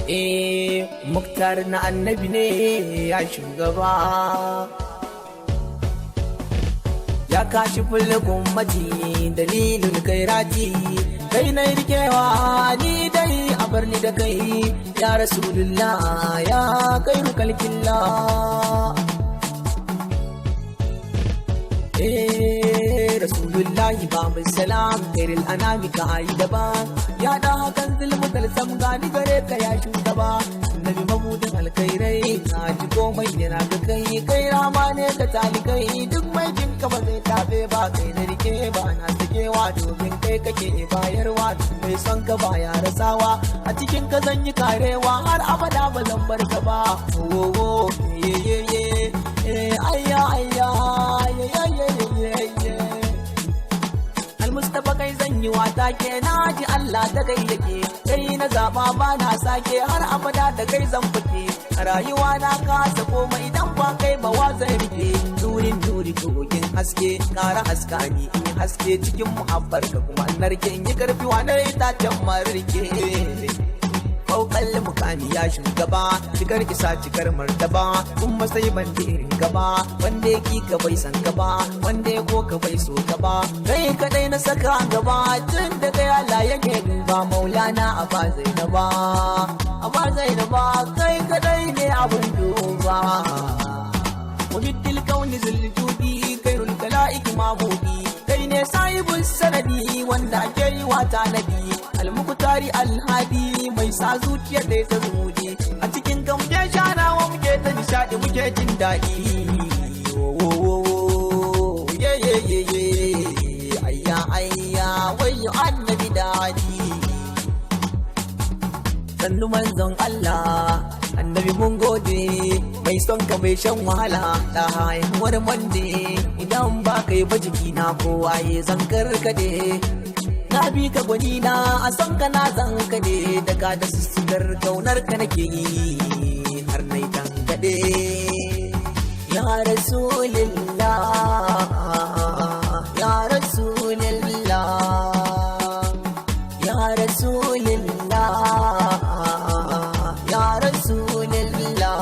Muktar na annabi ne ya shugaba, ya kashi fulgun maji dalilin kairati, kai na rikewa ni dai a bar ni da kai ya rasulullah ya kairu kalkillah. Rasulullahi babu salam kairil anami ka ayi daban, ya da hakan zulmutal sam gani gare ka ya shugaba. Annabi mabudin alkhairai na ji komai yana ga kai, kai rama ne ka talikai, duk mai jin ka ba zai tabe ba, kai na rike ba na sakewa, domin kai kake bayarwa, mai son ka ba ya rasawa, a cikin ka zan yi karewa har abada ba zan bar ka ba. Ayya ayya Almustafa kai zan yi wata ke, na ji Allah ta kai yake, kai na zaba ba na sake, har abada da kai zan fike, a rayuwa na kasa koma idan ba kai ba wa zai rike. Nurin nuri kogin haske, kara haska ni in yi haske cikin muhabbar ka, kuma narke in yi karfi wa na itacen marike. Kaukal mukami ya shugaba, cikar isa cikar martaba, kuma sai ban da irin gaba, wanda ya ki ka bai san gaba, wanda ya ko ka bai so gaba, kai kadai na saka gaba, tun da kai Allah yake duba. Maulana Aba Zainaba kai kadai ne abun duba. Mubiddil kauni zuljudi kairul kalaiki mabudi, kai ne sahibul sanadi wanda ake yi wa tanadi, almukutari alhadi mai sa zuciya da ta zumuɗi, a cikin ka muke shanawa muke ta nishadi muke jin daɗi. Ayya ayya wayo annabi daɗi, sannu manzon Allah annabi mun gode, mai son ka mai shan wahala da haihuwar mande, idan ba ka yi ba jiki na kowa ya zankar kade, na bi ka gwani na a son ka na zan kade, daga da sussigar kaunar ka nake yi har nai tangaɗe. Ya rasulillah ya rasulillah ya rasulillah ya rasulillah,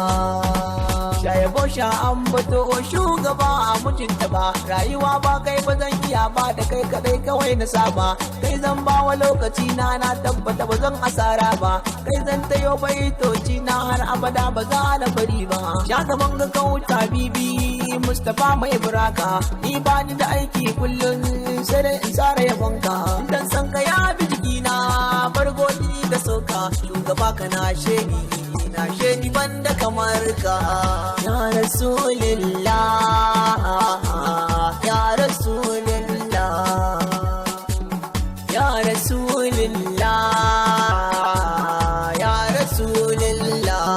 shayabo sha ambato shugaba a mutunta ba, rayuwa ba kai ba zan iya ba, da kai kadai kawai na saba, kai zan ba wa lokaci na tabbata ba zan asara ba, kai zan tayo baitoci na har abada ba za na bari ba. Sha gaban ga kauta bibi Mustapha mai buraka, ni ba ni da aiki kullum sai dai in tsara yabonka, dan san ka ya bi jikina bargodi da soka, shugaba ka na sheni banda kamar ka. Ya rasulillah ya rasulillah ya rasulillah ya rasulillah.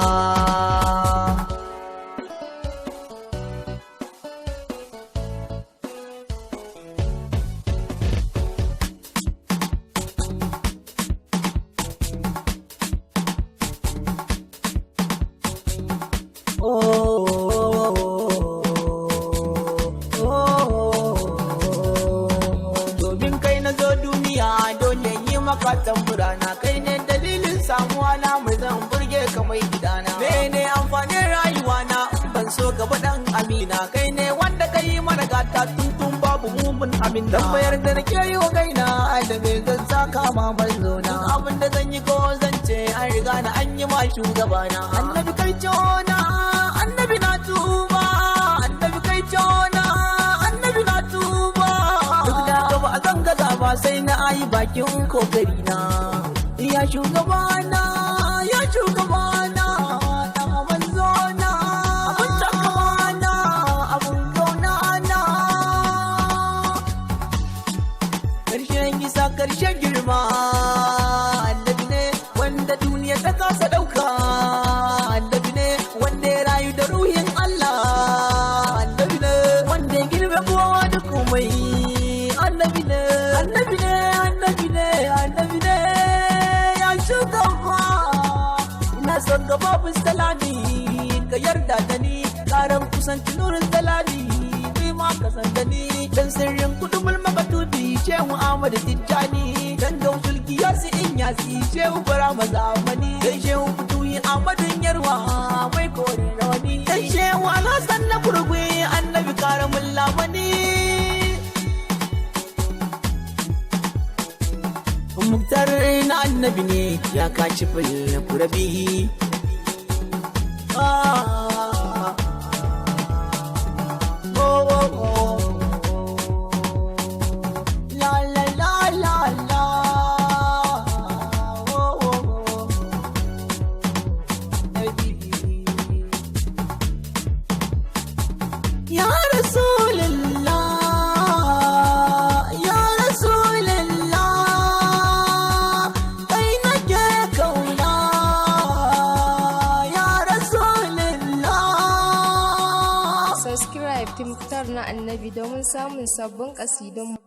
Domin kai na zo duniya dole yi maka tamburana, kai ne dalilin samuwa na mai zan burge ka mai gidana. Mene amfanin rayuwa na ban so gaba dan amina, kai ne wanda ka yi mana gata tuntun babu mumun amin. Dan bayar da nake yi wa kaina da me zan saka ma banzo na, abin da zan yi ko zan ce an riga na an yi ma shugabana. Annabi kai na annabi na tuba, annabi kai na annabi na tuba, duk da gaba a zan gaza ba sai na ayi bakin kokari na. Ya shugabana ya shugabana dan manzo na, abun takamana abun gona na, karshen isa karshen girma, annabi ne wanda duniya ta kasa dauka, annabi ne wanda ya rayu da ruhin Allah, annabi ne wanda ya girbe kowa da komai, annabi ne annabi ne annabi ne annabi ne ya shugaba. Ina son ka babu salami, ka yarda da ni karan kusanci nurin salami, kai ma ka san da ni dan sirrin kudumul makatudi Shehu Ahmad Tijjani, dan gausul giyasi in ya si shehu bara mazamani dan shehu fituyi amadun yarwa mai kore rawani dan shehu alasan na kurgwe annabi karamin lamani muktar na annabi ne ya kaci fil kurabi Subscribe Muktar na Annabi domin samun sabbin ƙasidunmu.